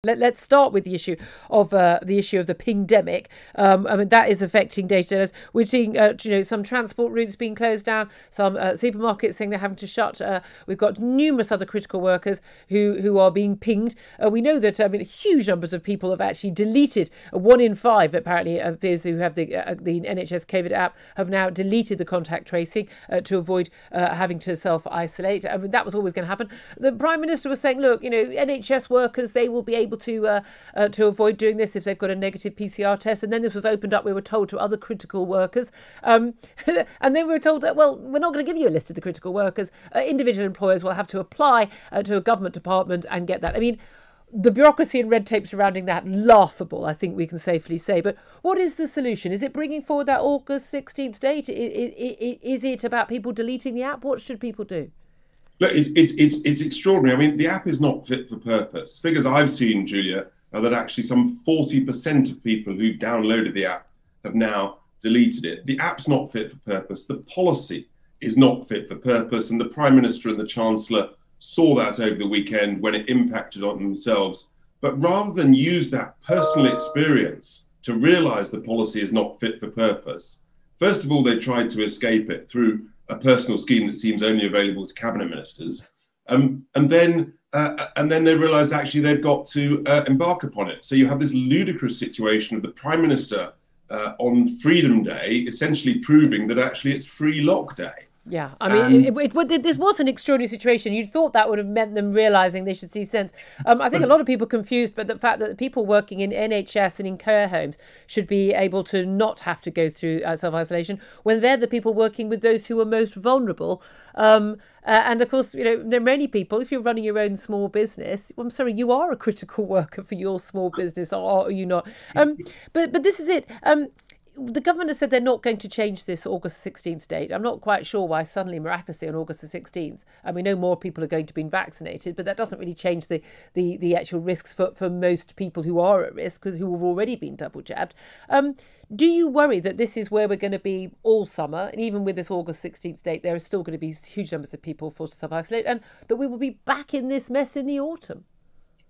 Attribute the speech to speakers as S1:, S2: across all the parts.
S1: Let's start with the issue of the pingdemic. I mean, that is affecting day-to-day. We're seeing, some transport routes being closed down, some supermarkets saying they're having to shut. We've got numerous other critical workers who are being pinged. We know that huge numbers of people have actually deleted. 1 in 5, apparently, of those who have the NHS Covid app have now deleted the contact tracing to avoid having to self-isolate. I mean, that was always going to happen. The Prime Minister was saying, look, NHS workers, they will be able to avoid doing this if they've got a negative PCR test. And then this was opened up, we were told, to other critical workers. And then we were told that, well, we're not going to give you a list of the critical workers. Individual employers will have to apply to a government department and get that. I mean, the bureaucracy and red tape surrounding that, laughable, I think we can safely say. But what is the solution? Is it bringing forward that August 16th date? Is it about people deleting the app? What should people do?
S2: Look, it's extraordinary. I mean, the app is not fit for purpose. Figures I've seen, Julia, are that actually some 40% of people who downloaded the app have now deleted it. The app's not fit for purpose. The policy is not fit for purpose. And the Prime Minister and the Chancellor saw that over the weekend when it impacted on themselves. But rather than use that personal experience to realise the policy is not fit for purpose, first of all, they tried to escape it through a personal scheme that seems only available to cabinet ministers, and then they realised actually they've got to embark upon it. So you have this ludicrous situation of the Prime Minister on Freedom Day essentially proving that actually it's free lock day.
S1: Yeah, I mean, this was an extraordinary situation. You'd thought that would have meant them realising they should see sense. I think a lot of people confused, but the fact that people working in NHS and in care homes should be able to not have to go through self-isolation when they're the people working with those who are most vulnerable. And of course, there are many people, if you're running your own small business, I'm sorry, you are a critical worker for your small business, or are you not? But this is it. The government has said they're not going to change this August 16th date. I'm not quite sure why suddenly, miraculously, on August the 16th. And we know more people are going to be vaccinated, but that doesn't really change the actual risks for most people who are at risk, because who have already been double jabbed. Do you worry that this is where we're going to be all summer? And even with this August 16th date, there are still going to be huge numbers of people forced to self-isolate, and that we will be back in this mess in the autumn?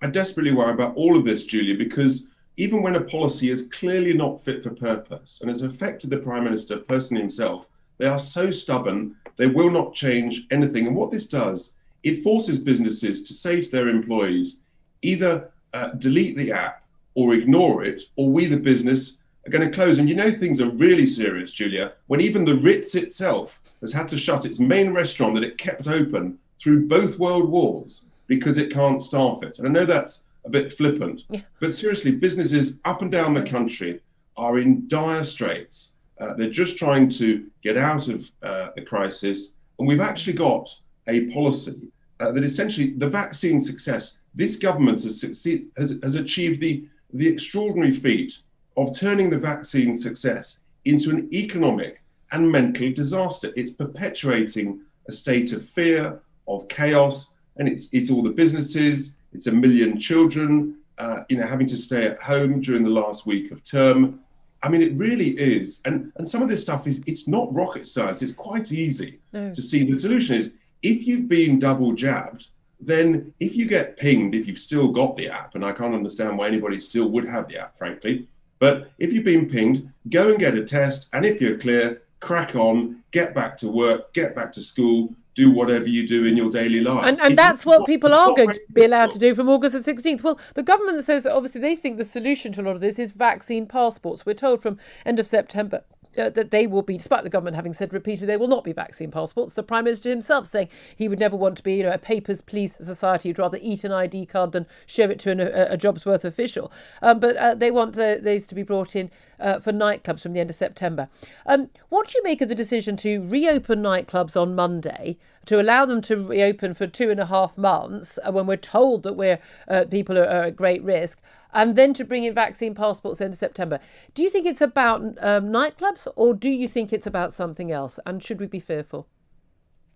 S2: I desperately worry about all of this, Julia, because even when a policy is clearly not fit for purpose and has affected the Prime Minister personally himself, they are so stubborn, they will not change anything. And what this does, it forces businesses to say to their employees, either delete the app or ignore it, or we, the business, are going to close. And things are really serious, Julia, when even the Ritz itself has had to shut its main restaurant that it kept open through both world wars because it can't staff it. And I know that's a bit flippant, but seriously, businesses up and down the country are in dire straits. They're just trying to get out of the crisis. And we've actually got a policy that essentially the vaccine success, this government has achieved the extraordinary feat of turning the vaccine success into an economic and mental disaster. It's perpetuating a state of fear, of chaos, and it's all the businesses. It's 1 million children, having to stay at home during the last week of term. I mean, it really is. And some of this stuff it's not rocket science. It's quite easy to see. The solution is, if you've been double jabbed, then if you get pinged, if you've still got the app, and I can't understand why anybody still would have the app, frankly, but if you've been pinged, go and get a test. And if you're clear, crack on, get back to work, get back to school, do whatever you do in your daily lives.
S1: And that's what people are going to be allowed to do from August the 16th. Well, the government says that obviously they think the solution to a lot of this is vaccine passports. We're told from end of September that they will be, despite the government having said repeatedly they will not be vaccine passports. The Prime Minister himself saying he would never want to be, a papers, please society. He'd rather eat an ID card than show it to a job's worth official. But they want these to be brought in for nightclubs from the end of September. What do you make of the decision to reopen nightclubs on Monday, to allow them to reopen for 2.5 months when we're told that people are at great risk, and then to bring in vaccine passports in September? Do you think it's about nightclubs, or do you think it's about something else? And should we be fearful?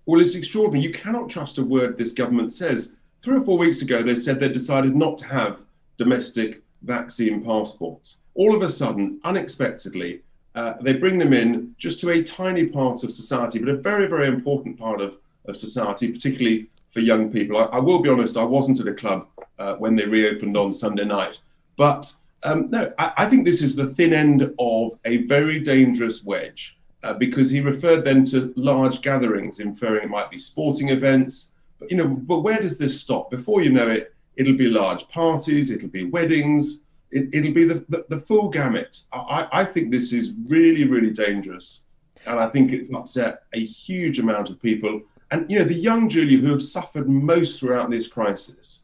S2: Well, it's extraordinary. You cannot trust a word this government says. 3 or 4 weeks ago, they said they decided not to have domestic vaccine passports. All of a sudden, unexpectedly, they bring them in just to a tiny part of society, but a very, very important part of society, particularly for young people. I will be honest, I wasn't at a club when they reopened on Sunday night. But no, I think this is the thin end of a very dangerous wedge, because he referred then to large gatherings, inferring it might be sporting events. But where does this stop? Before you know it, it'll be large parties, it'll be weddings, it'll be the full gamut. I think this is really, really dangerous. And I think it's upset a huge amount of people. And, the young, Julia, who have suffered most throughout this crisis,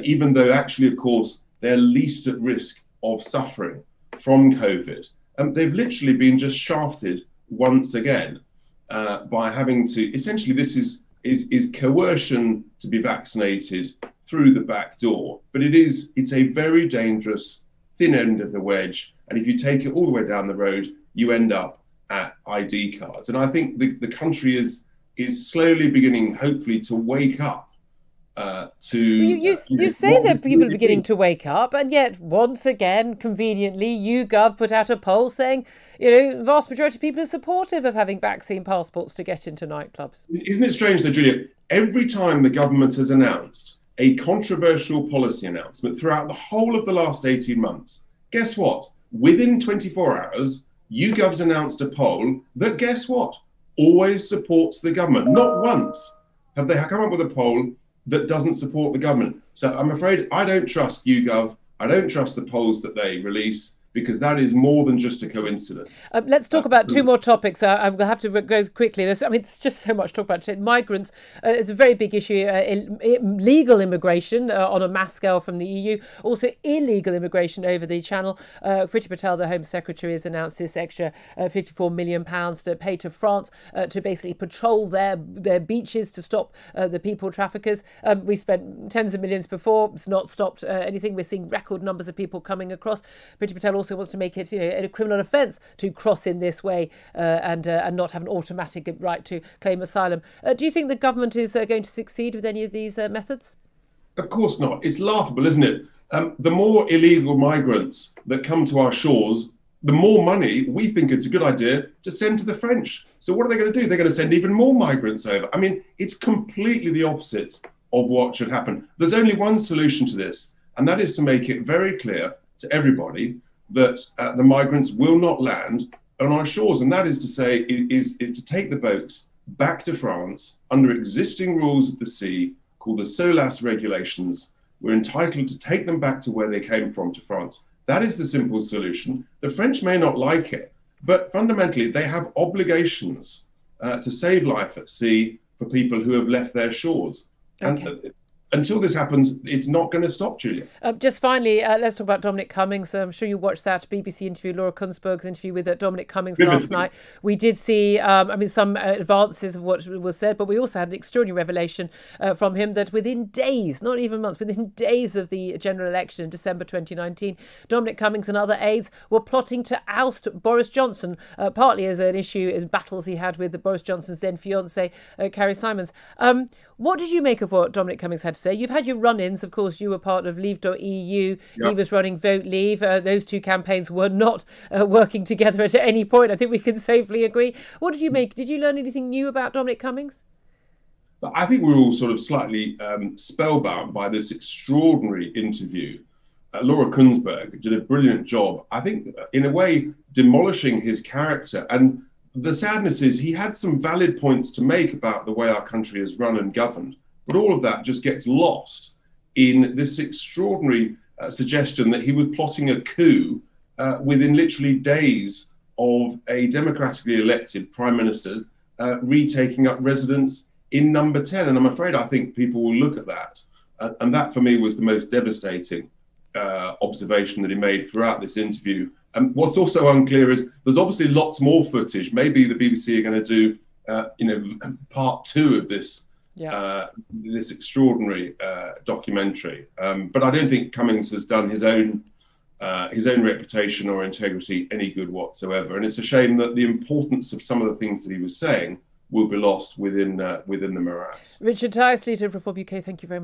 S2: even though actually, of course, they're least at risk of suffering from COVID, they've literally been just shafted once again by having to, essentially, this is coercion to be vaccinated through the back door. But it's a very dangerous thin end of the wedge. And if you take it all the way down the road, you end up at ID cards. And I think the country is slowly beginning, hopefully, to wake up to...
S1: You say that people are beginning to wake up, and yet, once again, conveniently, YouGov put out a poll saying, the vast majority of people are supportive of having vaccine passports to get into nightclubs.
S2: Isn't it strange, though, Julia? Every time the government has announced a controversial policy announcement throughout the whole of the last 18 months, guess what? Within 24 hours, YouGov's announced a poll that, guess what? Always supports the government. Not once have they come up with a poll that doesn't support the government. So I'm afraid I don't trust YouGov. I don't trust the polls that they release, because that is more than just a coincidence.
S1: Let's talk about two more topics. I'm going to have to go quickly. It's just so much to talk about. Migrants is a very big issue. Legal immigration on a mass scale from the EU. Also illegal immigration over the Channel. Priti Patel, the Home Secretary, has announced this extra £54 million to pay to France to basically patrol their beaches to stop the people traffickers. We spent tens of millions before. It's not stopped anything. We're seeing record numbers of people coming across. Priti Patel also wants to make it a criminal offence to cross in this way and not have an automatic right to claim asylum. Do you think the government is going to succeed with any of these methods?
S2: Of course not. It's laughable, isn't it? The more illegal migrants that come to our shores, the more money we think it's a good idea to send to the French. So what are they going to do? They're going to send even more migrants over. I mean, it's completely the opposite of what should happen. There's only one solution to this, and that is to make it very clear to everybody that the migrants will not land on our shores. And that is to say, is to take the boats back to France under existing rules of the sea called the SOLAS regulations. We're entitled to take them back to where they came from, to France. That is the simple solution. The French may not like it, but fundamentally they have obligations to save life at sea for people who have left their shores. Okay. And until this happens, it's not going to stop, Julia.
S1: Just finally, let's talk about Dominic Cummings. I'm sure you watched that BBC interview, Laura Kunsberg's interview with Dominic Cummings last night. We did see, some advances of what was said, but we also had an extraordinary revelation from him that within days, not even months, within days of the general election in December 2019, Dominic Cummings and other aides were plotting to oust Boris Johnson, partly as an issue in battles he had with Boris Johnson's then fiancée, Carrie Simons. What did you make of what Dominic Cummings had to say? You've had your run-ins. Of course, you were part of Leave.eu. Yep. He was running Vote Leave. Those two campaigns were not working together at any point. I think we can safely agree. What did you make? Did you learn anything new about Dominic Cummings?
S2: I think we're all sort of slightly spellbound by this extraordinary interview. Laura Kunsberg did a brilliant job, I think, in a way, demolishing his character. And the sadness is he had some valid points to make about the way our country is run and governed, but all of that just gets lost in this extraordinary suggestion that he was plotting a coup within literally days of a democratically elected prime minister retaking up residence in number 10. And I'm afraid I think people will look at that. And that for me was the most devastating observation that he made throughout this interview. And what's also unclear is there's obviously lots more footage. Maybe the BBC are going to do, part 2 of this this extraordinary documentary. But I don't think Cummings has done his own reputation or integrity any good whatsoever. And it's a shame that the importance of some of the things that he was saying will be lost within the morass.
S1: Richard Tice, leader of Reform UK, thank you very much.